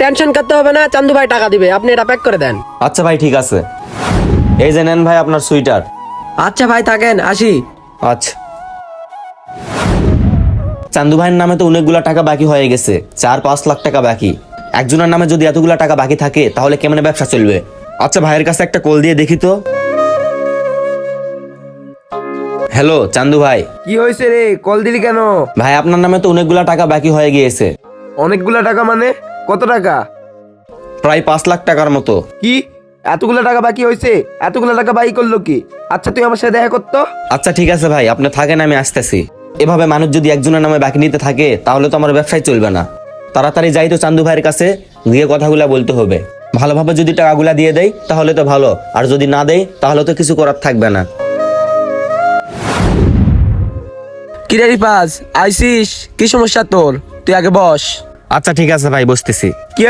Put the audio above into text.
Tension করতে হবে না, চান্দু ভাই টাকা দিবে, আপনি এটা প্যাক করে দেন। আচ্ছা ভাই ঠিক আছে, এই যে নেন ভাই আপনার সুইটার। আচ্ছা ভাই থাকেন, আসি। আচ্ছা, চান্দু ভাইয়ের নামে তো অনেকগুলা টাকা বাকি হয়ে গেছে, 4-5 লাখ টাকা বাকি। একজনের নামে যদি এতগুলা টাকা বাকি থাকে তাহলে কেমনে ব্যবসা চলবে? আচ্ছা ভাইয়ের কাছে একটা কল দিয়ে দেখি তো। হ্যালো চান্দু ভাই। কি হয়েছে রে, কল দিলি কেন? ভাই আপনার নামে তো অনেকগুলা টাকা বাকি হয়ে গিয়েছে, অনেকগুলা টাকা মানে? কত টাকা? প্রায় 5 লাখ টাকার মতো। কি এতগুলা টাকা বাকি হয়েছে? এতগুলা টাকা বাকি করলো কি? আচ্ছা তুই আমার সাথে দেখা করতো। আচ্ছা ঠিক আছে ভাই, আপনি থাকেন, আমি আসতেছি। এভাবে মানুষ যদি একজনের নামে বাকি নিতে থাকে তাহলে তো আমার ব্যবসায় চলবে না। তাড়াতাড়ি যাই তো চান্দু ভাইয়ের কাছে, গিয়ে কথাগুলা বলতে হবে। ভালোভাবে যদি টাকাগুলা দিয়ে দেয় তাহলে তো ভালো, আর যদি না দেয় তাহলে তো কিছু করার থাকবে না। কিরে রিপাজ, আইসিস? কি সমস্যা তোর? তুই আগে বস। আচ্ছা ঠিক আছে ভাই, বসতেছি। কি